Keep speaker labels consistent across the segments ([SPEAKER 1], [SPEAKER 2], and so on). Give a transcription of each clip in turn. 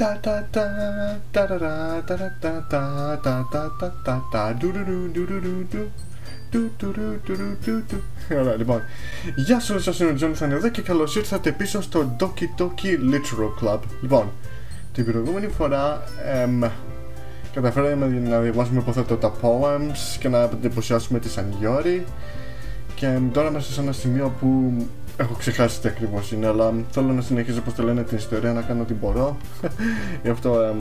[SPEAKER 1] Da da da da da da da da da da da da da do do do do do do. Ωραία, λοιπόν. Γεια σας, σας είναι ο JohnyThan εδώ και καλώς ήρθατε πίσω στο doki literal club. Λοιπόν, την προηγούμενη φορά καταφέραμε να διαβάσουμε υποθέτω τα poems και να εντυπωσιάσουμε τη sayori. Και τώρα είμαστε σε ένα σημείο που έχω ξεχάσει τι ακριβώς είναι, αλλά θέλω να συνεχίσω, όπως το λένε, την ιστορία, να κάνω ό,τι μπορώ. Γι' αυτό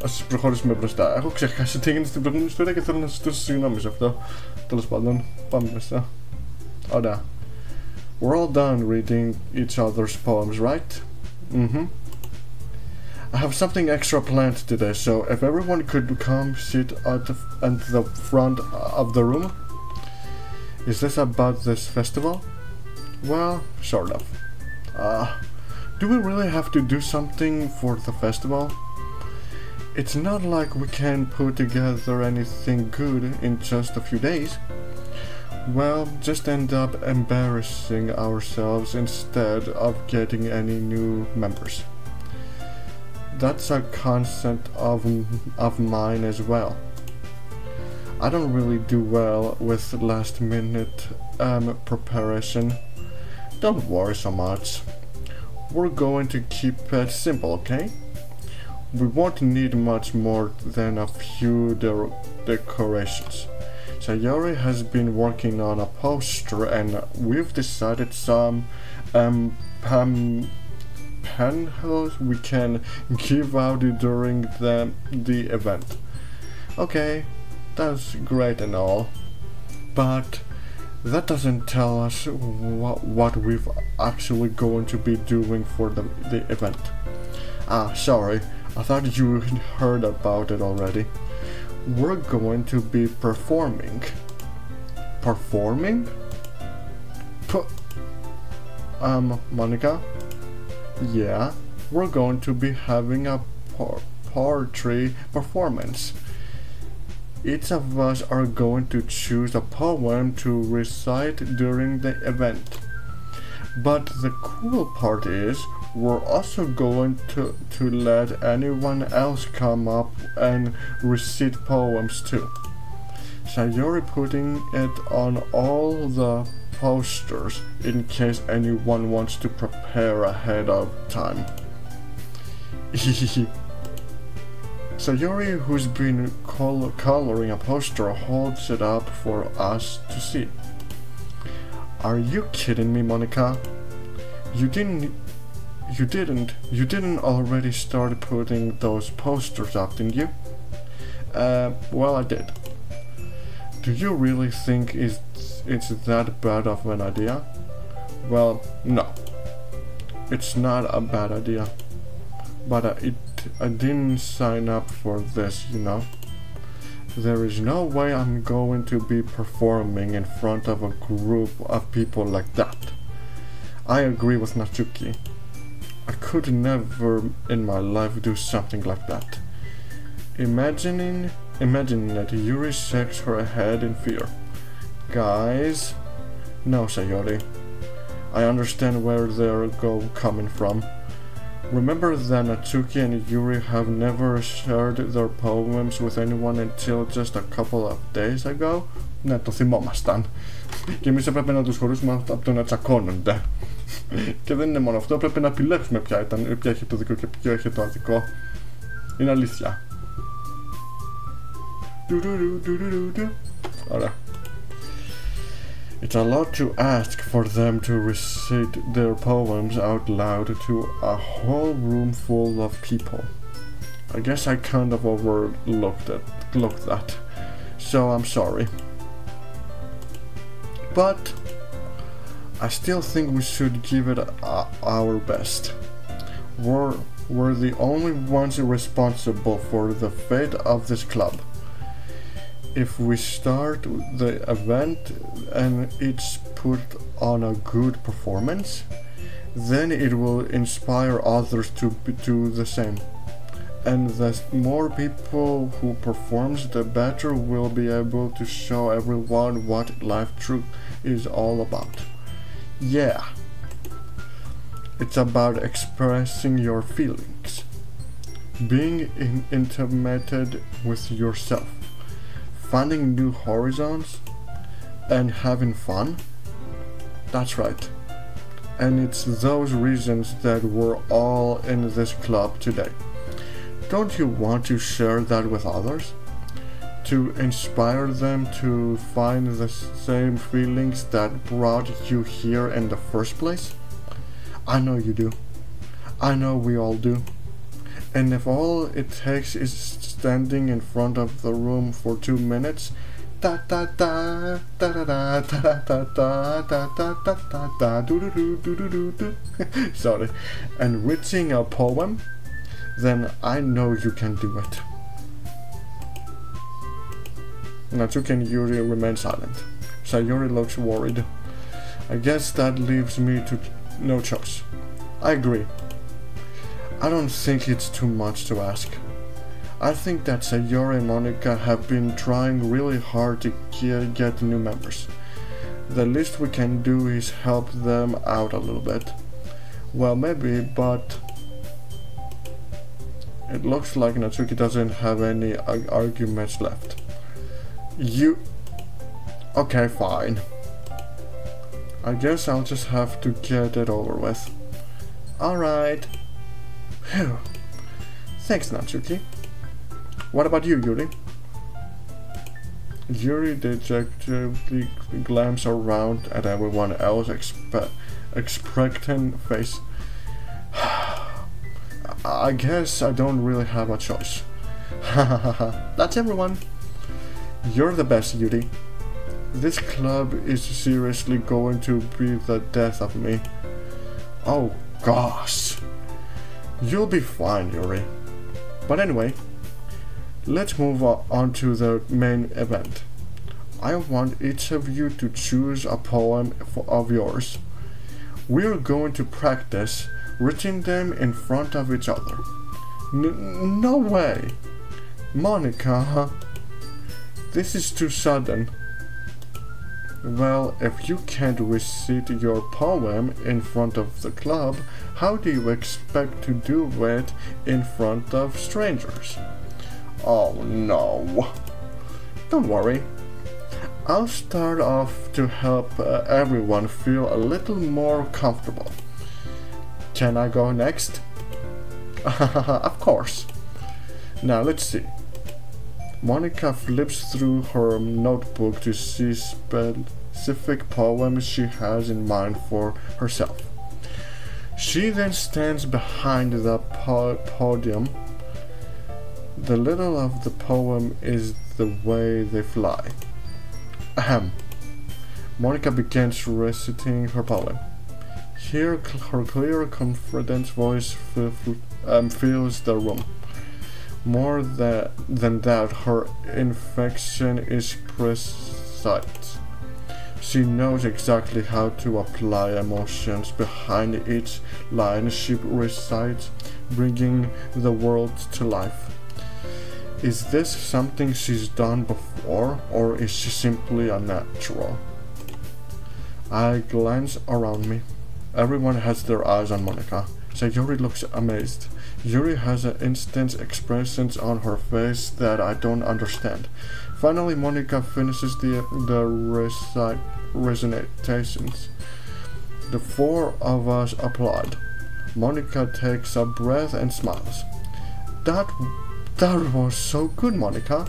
[SPEAKER 1] ας προχωρήσουμε μπροστά. Έχω ξεχάσει τι έγινε στην προηγούμενη ιστορία και θέλω να σας ζητήσω συγγνώμη σε αυτό. Τέλος πάντων, πάμε μπροστά. Ωραία. We're all done reading each other's poems, right? I have something extra planned today, so if everyone could come sit at the front of the room. Is this about this festival? Well, sort of. Do we really have to do something for the festival? It's not like we can put together anything good in just a few days. We'll just end up embarrassing ourselves instead of getting any new members. That's a concept of mine as well. I don't really do well with last minute preparation. Don't worry so much. We're going to keep it simple, okay? We won't need much more than a few decorations. Sayori has been working on a poster and we've decided some panels we can give out during the event. Okay, that's great and all, but that doesn't tell us what we're actually going to be doing for the event. Sorry, I thought you heard about it already. We're going to be performing. Performing? Monica? Yeah, we're going to be having a poetry performance. Each of us are going to choose a poem to recite during the event. But the cool part is, we're also going to let anyone else come up and recite poems too. Sayori putting it on all the posters in case anyone wants to prepare ahead of time. Sayori, who's been coloring a poster, holds it up for us to see. Are you kidding me, Monica? You didn't already start putting those posters up, didn't you? Well, I did. Do you really think it's that bad of an idea? Well, no. It's not a bad idea. But I didn't sign up for this, you know. There is no way I'm going to be performing in front of a group of people like that. I agree with Natsuki. I could never in my life do something like that. Imagining that Yuri shakes her head in fear. Guys, no, Sayori. I understand where they're coming from. Remember that Natsuki and Yuri have never shared their poems with anyone until just a couple of days ago. Ναι, το θυμόμασταν. Και εμείς έπρεπε να τους χωρίσουμε από το να τσακώνονται. Και δεν είναι μόνο αυτό, πρέπει να επιλέξουμε ποια έχει το δίκιο και ποιο έχει το αδικό. Είναι αλήθεια. Ωραία. It's a lot to ask for them to recite their poems out loud to a whole room full of people. I guess I kind of overlooked that, so I'm sorry. But I still think we should give it our best. We're the only ones responsible for the fate of this club. If we start the event and it's put on a good performance, then it will inspire others to do the same. And the more people who performs, the better we'll be able to show everyone what life truth is all about. Yeah, it's about expressing your feelings. being intimated with yourself, finding new horizons, and having fun. That's right. And it's those reasons that we're all in this club today. Don't you want to share that with others? To inspire them to find the same feelings that brought you here in the first place? I know you do. I know we all do. And if all it takes is standing in front of the room for 2 minutes, da da da da da da da da da da da da da do do do do do do sorry, and reading a poem, then I know you can do it. Natsuki and Yuri remain silent. Sayori looks worried. I guess that leaves me to no choice. I agree. I don't think it's too much to ask. I think that Sayori and Monika have been trying really hard to get new members. The least we can do is help them out a little bit. Well, maybe, but it looks like Natsuki doesn't have any arguments left. Okay, fine. I guess I'll just have to get it over with. Alright. Phew. Thanks, Natsuki. What about you, Yuri? Yuri dejectedly glanced around at everyone else, expectant face. I guess I don't really have a choice. That's everyone. You're the best, Yuri. This club is seriously going to be the death of me. Oh gosh. You'll be fine, Yuri. But anyway, let's move on to the main event. I want each of you to choose a poem of yours. We're going to practice reading them in front of each other. No way! Monika, this is too sudden. Well, if you can't recite your poem in front of the club, how do you expect to do it in front of strangers? Oh no. Don't worry. I'll start off to help everyone feel a little more comfortable. Can I go next? Of course. Now let's see. Monika flips through her notebook to see specific poems she has in mind for herself. She then stands behind the podium. The title of the poem is The Way They Fly. Ahem. Monika begins reciting her poem. Here her clear, confident voice fills the room. More than that, her inflection is precise. She knows exactly how to apply emotions behind each line she recites, bringing the world to life. Is this something she's done before, or is she simply a natural? I glance around me. Everyone has their eyes on Monika. Sayori looks amazed. Yuri has an instant expression on her face that I don't understand. Finally, Monika finishes the recitations. The four of us applaud. Monika takes a breath and smiles. That was so good, Monika.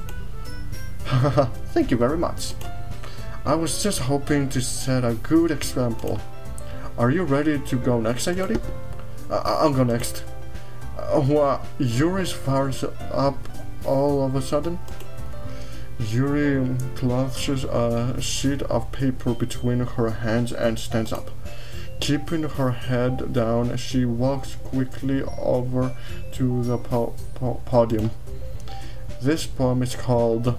[SPEAKER 1] Thank you very much. I was just hoping to set a good example. Are you ready to go next, Sayori? I'll go next. Yuri fires up all of a sudden. Yuri clutches a sheet of paper between her hands and stands up. Keeping her head down, she walks quickly over to the podium. This poem is called...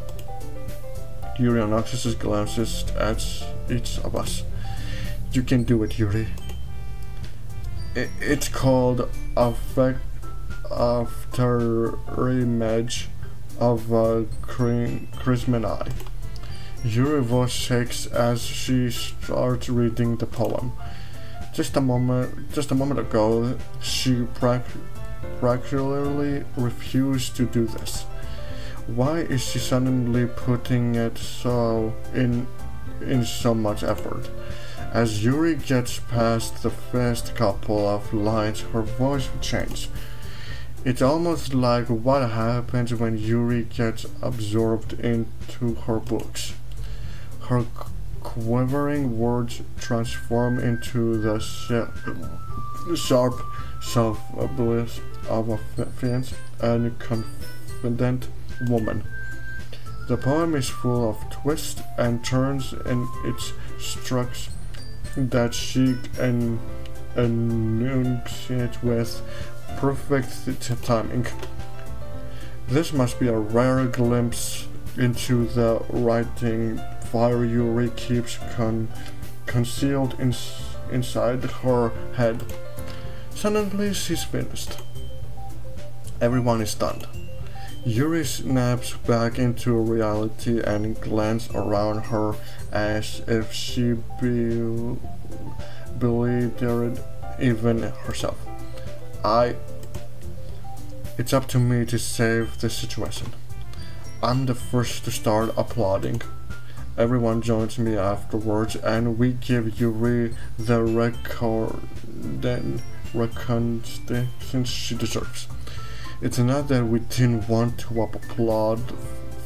[SPEAKER 1] Yuri obnoxiously glances at each of us. You can do it, Yuri. It's called After Image of Chrismeni. Yuri's voice shakes as she starts reading the poem. Just a moment ago, she practically refuse to do this. Why is she suddenly putting it in so much effort? As Yuri gets past the first couple of lines, her voice changes. It's almost like what happens when Yuri gets absorbed into her books. Her quivering words transform into the sharp self-bliss of a fiancé and confident woman. The poem is full of twists and turns, and it strikes that she enunciates with perfect timing. This must be a rare glimpse into the writing fire Yuri keeps concealed inside her head. Suddenly she's finished. Everyone is stunned. Yuri snaps back into reality and glances around her as if she believed even herself. It's up to me to save the situation. I'm the first to start applauding. Everyone joins me afterwards, and we give Yuri the recognition she deserves. It's not that we didn't want to applaud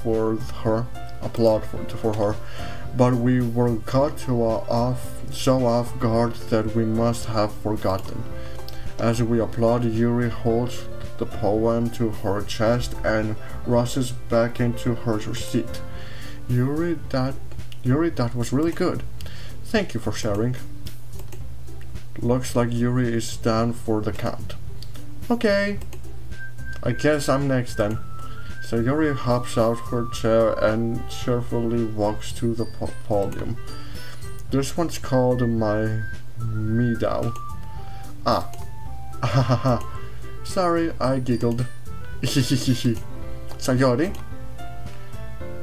[SPEAKER 1] for her, but we were caught so off guard that we must have forgotten. As we applaud, Yuri holds the poem to her chest and rushes back into her seat. Yuri, that was really good. Thank you for sharing. Looks like Yuri is down for the count. Okay, I guess I'm next then. Sayori hops out her chair and cheerfully walks to the podium. This one's called my Midao. Ahahaha. Sorry, I giggled. Sayori,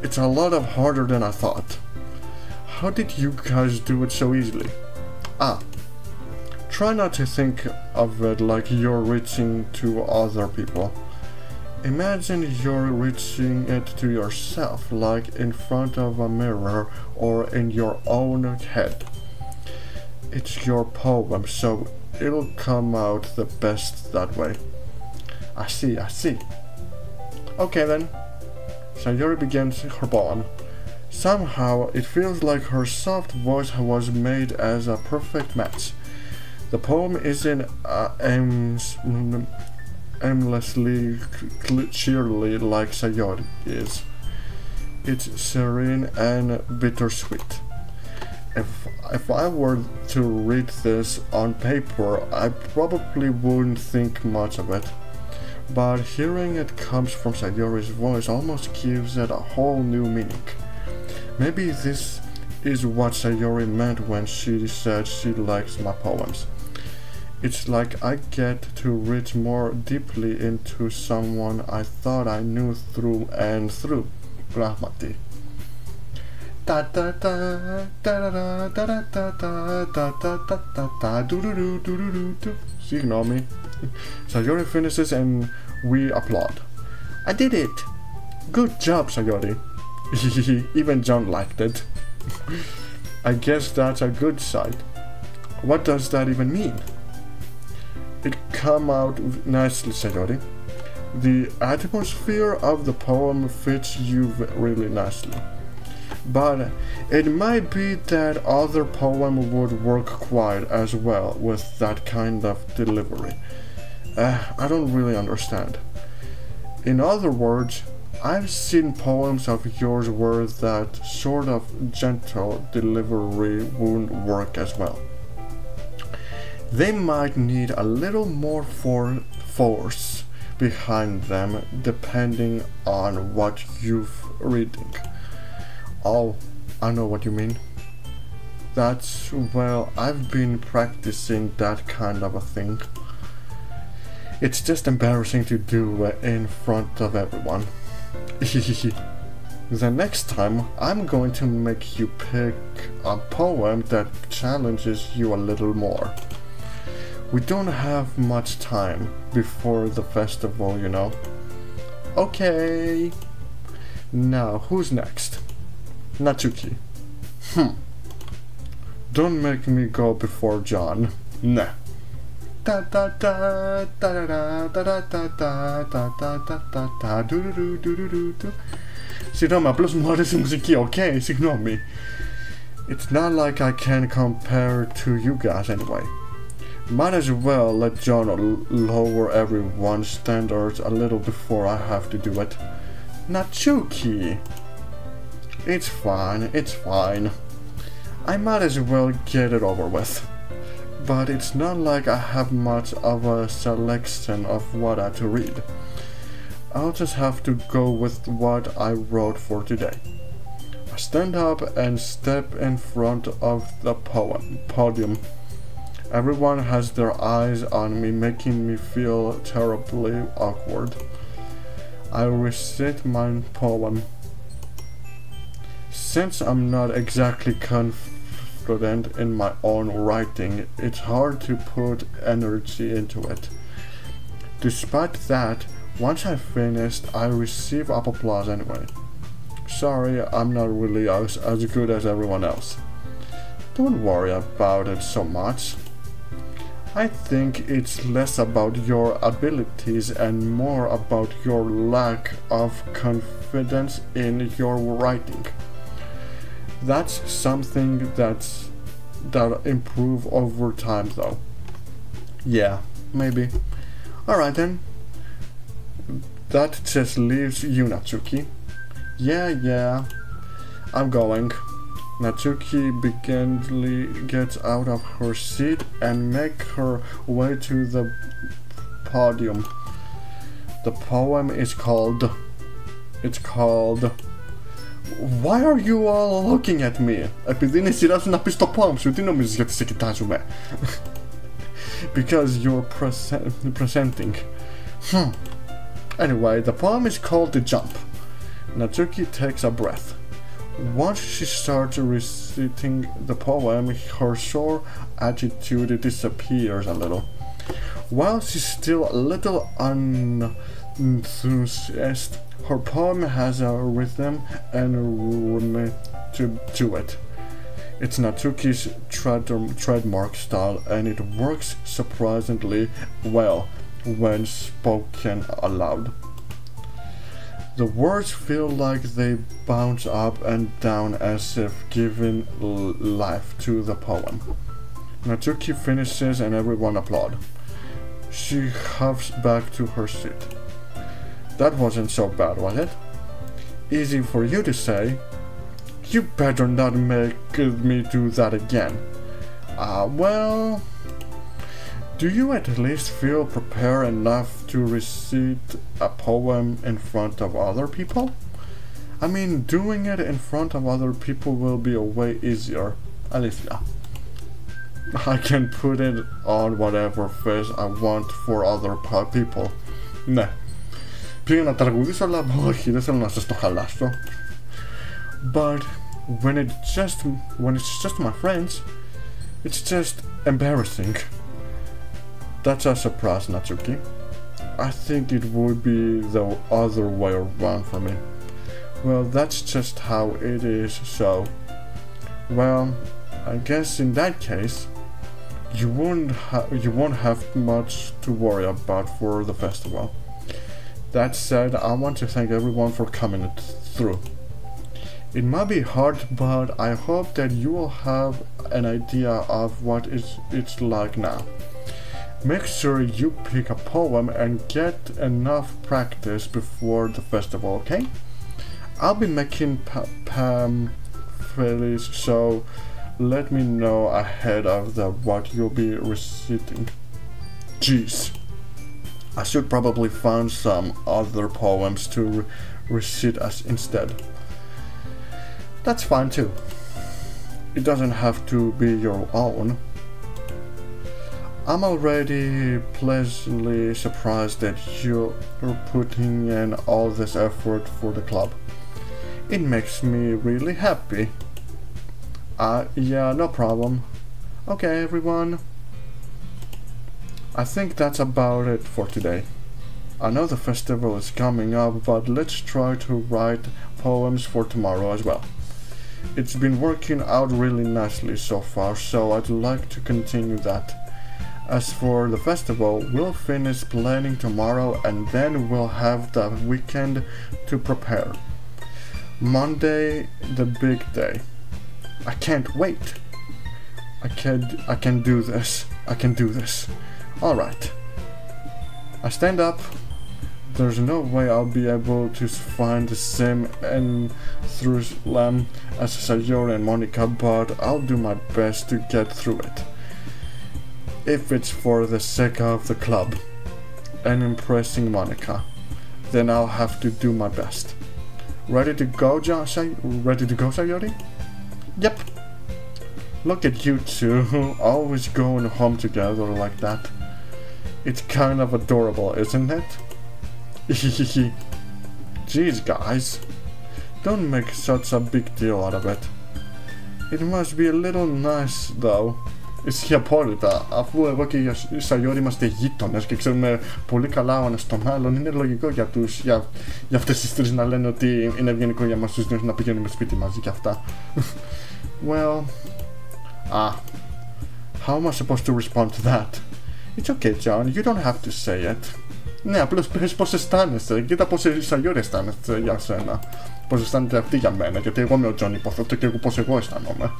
[SPEAKER 1] it's a lot harder than I thought. How did you guys do it so easily? Try not to think of it like you're reaching to other people. Imagine you're reaching it to yourself, like in front of a mirror or in your own head. It's your poem, so it'll come out the best that way. I see. Okay then. Sayori begins her poem. Somehow, it feels like her soft voice was made as a perfect match. The poem isn't aimlessly cheerily like Sayori is. It's serene and bittersweet. If I were to read this on paper, I probably wouldn't think much of it. But hearing it comes from Sayori's voice almost gives it a whole new meaning. Maybe this is what Sayori meant when she said she likes my poems. It's like I get to reach more deeply into someone I thought I knew through and through. Rahmati. Da da da da da da da da da da da da da do do do do do do. She ignore me. Sayori finishes and we applaud. I did it! Good job, Sayori. Even John liked it. I guess that's a good sign. What does that even mean? It came out nicely, Sayori. The atmosphere of the poem fits you really nicely. But it might be that other poem would work quite as well with that kind of delivery. I don't really understand. In other words, I've seen poems of yours where that sort of gentle delivery wouldn't work as well. They might need a little more force behind them depending on what you're reading. Oh, I know what you mean. Well, I've been practicing that kind of a thing. It's just embarrassing to do in front of everyone. The next time, I'm going to make you pick a poem that challenges you a little more. We don't have much time before the festival, you know. Okay. Now, who's next? Natsuki. Don't make me go before John. Nah. Da da da da da da da da da da da da da do do do do do do. Συγγνώμη, απλώς μου αρέσει η μουσική, okay? Συγγνώμη. It's not like I can compare to you guys anyway. Might as well let John lower everyone's standards a little before I have to do it. Natsuki! It's fine, it's fine. I might as well get it over with. But it's not like I have much of a selection of what I to read. I'll just have to go with what I wrote for today. I stand up and step in front of the podium. Everyone has their eyes on me, making me feel terribly awkward. I recite my poem. Since I'm not exactly confident in my own writing, it's hard to put energy into it. Despite that, once I finished, I receive applause anyway. Sorry, I'm not really as good as everyone else. Don't worry about it so much. I think it's less about your abilities and more about your lack of confidence in your writing. That's something that'll improve over time though. Yeah, maybe. Alright then. That just leaves you, Natsuki. Yeah, I'm going. Natsuki beginly gets out of her seat and makes her way to the podium. The poem is called... Why are you all looking at me? Επειδή είναι η σειρά σου να πεις το poem σου, τι νομίζεις γιατί σε κοιτάζουμε? Because you're presenting. Anyway, the poem is called The Jump. Natsuki takes a breath. Once she starts reciting the poem, her sore attitude disappears a little. While she's still a little unenthusiastic, her poem has a rhythm and rhythm to it. It's Natsuki's trademark style, and it works surprisingly well when spoken aloud. The words feel like they bounce up and down as if giving life to the poem. Natsuki finishes and everyone applauds. She huffs back to her seat. That wasn't so bad, was it? Easy for you to say. You better not make me do that again. Well... Do you at least feel prepared enough to recite a poem in front of other people? I mean, doing it in front of other people will be a way easier. Alήθεια. I can put it on whatever face I want for other people. Ναι. Πήγα να τραγουδήσω, αλλά όχι, δεν θέλω να σας το χαλάσω. But when it's just my friends, it's just embarrassing. That's a surprise, Natsuki. I think it would be the other way around for me. Well, that's just how it is, so... Well, I guess in that case, you won't have much to worry about for the festival. That said, I want to thank everyone for coming through. It might be hard, but I hope that you will have an idea of what it's like now. Make sure you pick a poem and get enough practice before the festival, okay? I'll be making pamphlets, so let me know ahead of what you'll be reciting. Jeez. I should probably find some other poems to recite as instead. That's fine too. It doesn't have to be your own. I'm already pleasantly surprised that you're putting in all this effort for the club. It makes me really happy. Yeah, no problem. Okay, everyone. I think that's about it for today. I know the festival is coming up, but let's try to write poems for tomorrow as well. It's been working out really nicely so far, so I'd like to continue that. As for the festival, we'll finish planning tomorrow and then we'll have the weekend to prepare. Monday, the big day. I can't wait. I can do this. I can do this. Alright. I stand up. There's no way I'll be able to find the same enthusiasm as Sayori and Monica, but I'll do my best to get through it. If it's for the sake of the club and impressing Monica, then I'll have to do my best. Ready to go, Ready to go, Sayori? Yep. Look at you two, always going home together like that. It's kind of adorable, isn't it? Jeez, guys. Don't make such a big deal out of it. It must be a little nice, though. Ισχύει απόλυτα. Αφού εγώ και η Sayori είμαστε γείτονες και ξέρουμε πολύ καλά ο ένας τον άλλον, είναι λογικό για αυτές τις τρεις να λένε ότι είναι ευγενικό για μας τους δύο να πηγαίνουμε σπίτι μαζί και αυτά. Well... how am I supposed to respond to that? It's okay, John, you don't have to say it. Ναι, απλώς πες πώς αισθάνεσαι. Κοίτα πώς η Sayori αισθάνεσαι για σένα. Πώς αισθάνεται αυτή για μένα. Γιατί εγώ είμαι ο John, υποθέτω και εγώ πώς εγώ αισθάνομαι.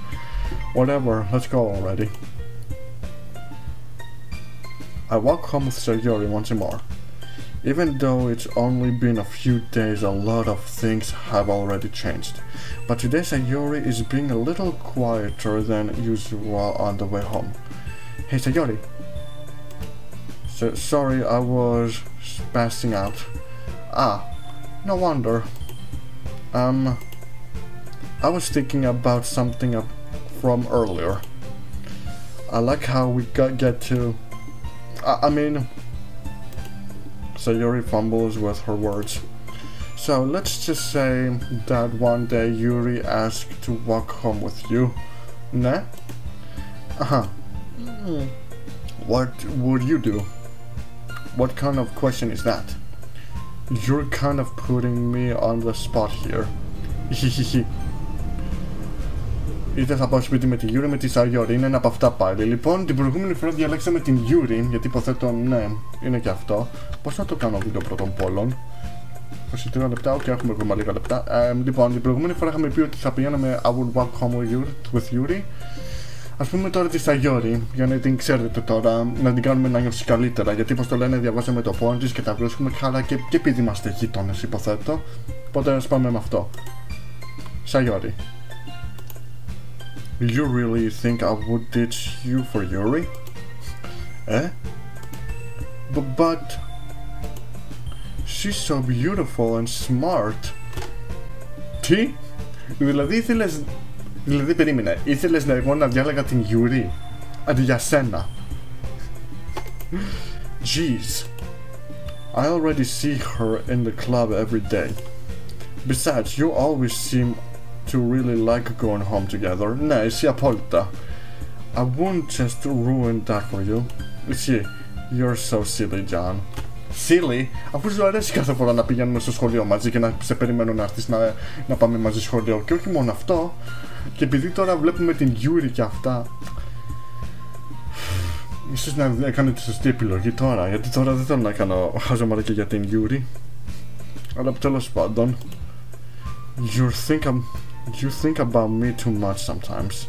[SPEAKER 1] Whatever, let's go already. I walk home with Sayori once more. Even though it's only been a few days, a lot of things have already changed. But today Sayori is being a little quieter than usual on the way home. Hey Sayori. Sorry, I was passing out. No wonder. I was thinking about something from earlier. I like how we get to... I mean... Sayori fumbles with her words. So let's just say that one day Yuri asked to walk home with you. Nah? What would you do? What kind of question is that? You're kind of putting me on the spot here. Είτε θα πάω σπίτι με τη Yuri με τη Sayori, είναι ένα από αυτά πάλι. Λοιπόν, την προηγούμενη φορά διαλέξαμε την Yuri, γιατί υποθέτω, ναι, είναι και αυτό. Πώς να το κάνω βίντεο πρώτων πόλων? 23 λεπτά, ok, έχουμε ακόμα λίγα λεπτά. Λοιπόν, την προηγούμενη φορά είχαμε πει ότι θα πηγαίναμε I would walk home with Yuri. Ας πούμε τώρα τη Sayori, για να την ξέρετε τώρα, να την κάνουμε να νιώσει καλύτερα. Γιατί όπως το λένε, διαβάσαμε το πόνο της και τα βρίσκουμε καλά και επειδή είμαστε γείτονες, υποθέτω. Οπότε ας πάμε με αυτό. Sayori. You really think I would ditch you for Yuri? But she's so beautiful and smart. Τι? Δηλαδή περίμενε, ήθελες να εγώ να διάλεγα την Yuri αντί για σένα? Jeez. I already see her in the club every day. Besides, you always seem to really like going home together. Ναι, εσύ απόλυτα. I won't just ruin that for you. Εσύ, you're so silly, John. Silly? Αφού σου αρέσει κάθε φορά να πηγαίνουμε στο σχολείο μαζί και να σε περιμένω να έρθεις να πάμε μαζί στο σχολείο. Και όχι μόνο αυτό, και επειδή τώρα βλέπουμε την Yuri και αυτά, ίσως να έκανε τη σωστή επιλογή τώρα, γιατί τώρα δεν θέλω να κάνω χαζομάρα και για την Yuri. Αλλά τέλος πάντων, you think about me too much sometimes.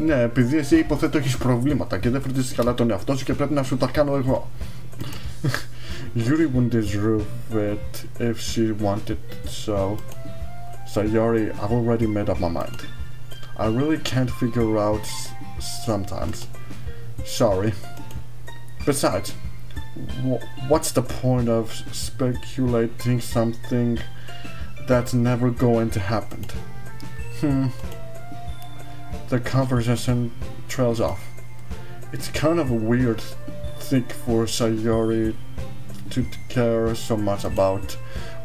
[SPEAKER 1] Ναι, επειδή εσύ υποθέτω έχεις προβλήματα και δεν φροντίζεις καλά τον εαυτό σου και πρέπει να σου τα κάνω εγώ. Yuri wouldn't deserve it if she wanted so. Sayori, I've already made up my mind. I really can't figure out sometimes. Sorry. Besides, what's the point of speculating something that's never going to happen? The conversation trails off. It's kind of a weird thing for Sayori to care so much about,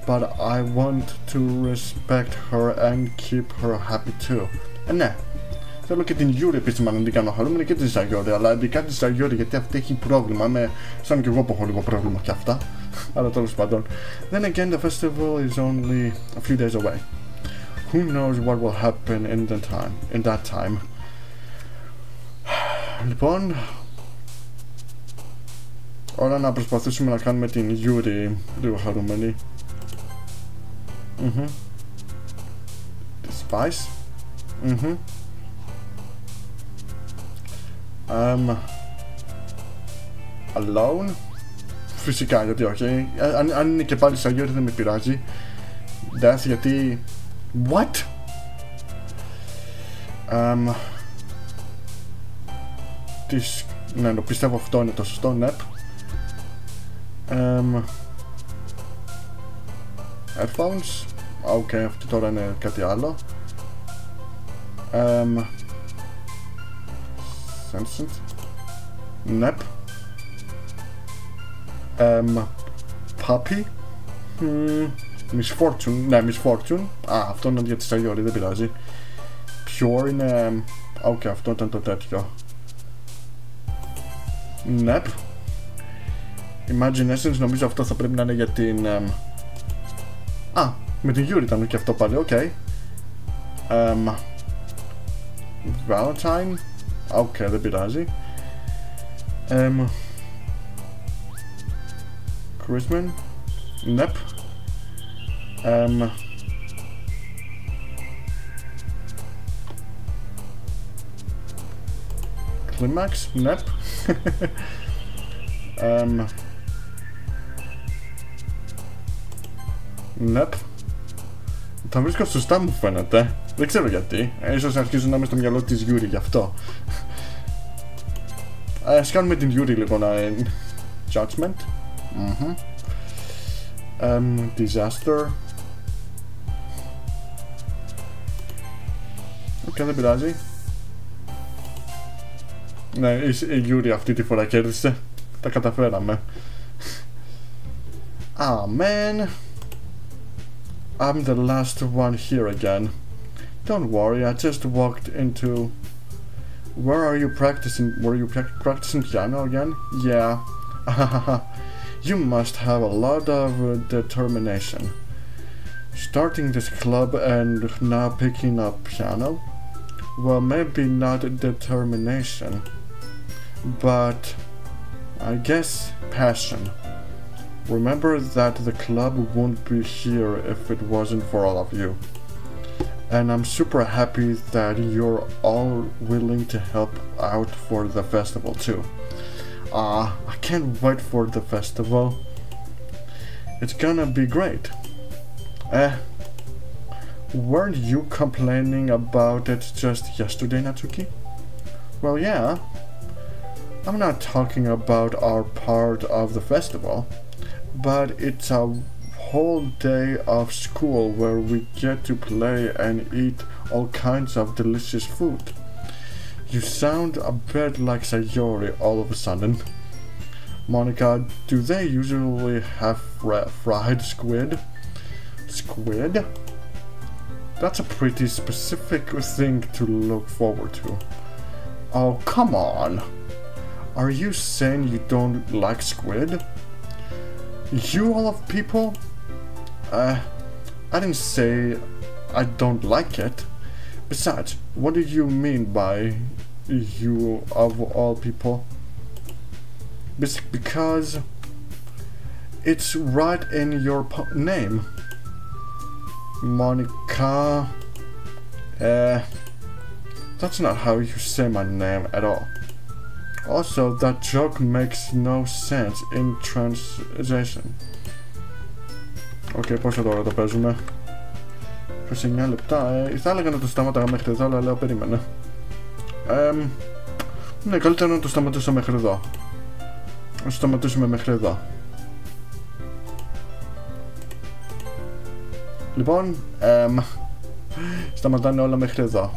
[SPEAKER 1] but I want to respect her and keep her happy too. Ναι, Θέλω και την Yuri επίσημα να την κάνω χαρούμενη και τη sayori, αλλά ειδικά τη sayori γιατί αυτή έχει πρόβλημα. Σαν και εγώ που έχω λίγο πρόβλημα και αυτά. Αλλά τέλος πάντων. Then again, the festival is only a few days away. Who knows what will happen in that time. Λοιπόν, ώρα να προσπαθήσουμε να κάνουμε την Yuri λίγο χαρούμενη. Τη Spice. Alone. Φυσικά, γιατί όχι. Αν είναι και πάλι sayori δεν με πειράζει. Death, γιατί... What? Ναι, πιστεύω αυτό είναι το σωστό, ναι. Headphones. Ok, αυτό τώρα είναι κάτι άλλο. Sensant. Nep. Puppy. Misfortune. Ναι, misfortune. Αυτό είναι για τη sayori, δεν πειράζει. Pure είναι... Ok, αυτό ήταν το τέτοιο. Nep. Imaginations, νομίζω αυτό θα πρέπει να είναι για την... με την Yuri ήταν και αυτό πάλι, ok. Valentine. Ok, δεν πειράζει. Christmas. Nep. Climax. Nep. Νεπ. Τα βρίσκω σωστά μου φαίνεται. Δεν ξέρω γιατί. Ίσως αρχίζουν να είμαι στο μυαλό της Yuri γι' αυτό. Ας κάνουμε την Yuri λίγο να... Judgment. Disaster. Ok, δεν πειράζει. Ναι, η Yuri αυτή τη φορά κέρδισε. Τα καταφέραμε. Man. I'm the last one here again. Don't worry, I just walked into... Where are you practicing? Were you practicing piano again? Yeah. You must have a lot of determination. Starting this club and now picking up piano? Well, maybe not determination, but I guess passion. Remember that the club wouldn't be here if it wasn't for all of you. And I'm super happy that you're all willing to help out for the festival too. I can't wait for the festival. It's gonna be great. Weren't you complaining about it just yesterday, Natsuki? Well, yeah. I'm not talking about our part of the festival. But it's a whole day of school where we get to play and eat all kinds of delicious food. You sound a bit like sayori all of a sudden. Monica, do they usually have fried squid? Squid? That's a pretty specific thing to look forward to. Oh, come on. Are you saying you don't like squid? You all of people? I didn't say I don't like it. Besides, what do you mean by you of all people? Because it's right in your name. Monica. That's not how you say my name at all. Also, that joke makes no sense in translation. Ok, πόσο τώρα το παίζουμε? 29 λεπτά. Θα έλεγα να το σταμάταγα μέχρι εδώ, αλλά λέω περίμενε. Ναι, καλύτερα να το σταματήσω μέχρι εδώ. Να σταματήσουμε μέχρι εδώ. Λοιπόν, σταματάνε όλα μέχρι εδώ.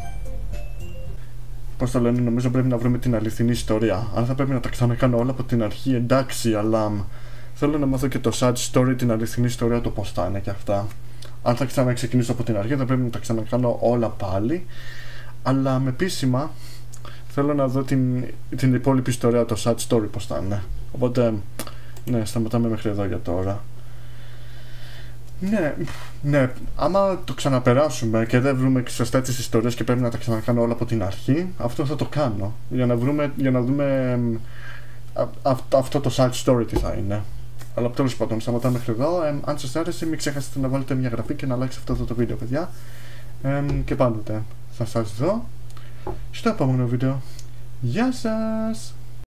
[SPEAKER 1] Πώς το λένε, νομίζω πρέπει να βρούμε την αληθινή ιστορία. Αν θα πρέπει να τα ξανακάνω όλα από την αρχή, εντάξει, αλλά θέλω να μάθω και το sad story, την αληθινή ιστορία, το πώς θα είναι και αυτά. Αν θα ξαναξεκινήσω από την αρχή, θα πρέπει να τα ξανακάνω όλα πάλι. Αλλά με επίσημα θέλω να δω την υπόλοιπη ιστορία, το sad story πως θα είναι. Οπότε, ναι, σταματάμε μέχρι εδώ για τώρα. Ναι, άμα το ξαναπεράσουμε και δεν βρούμε σωστά τις ιστορίες και πρέπει να τα ξανακάνω όλα από την αρχή, αυτό θα το κάνω, για να δούμε αυτό το side story τι θα είναι. Αλλά τέλος πάντων, σταματάμε μέχρι εδώ. Αν σας άρεσε, μην ξεχάσετε να βάλετε μια εγγραφή και να like αυτό το βίντεο, παιδιά. Και πάντοτε θα σας δω στο επόμενο βίντεο. Γεια σας!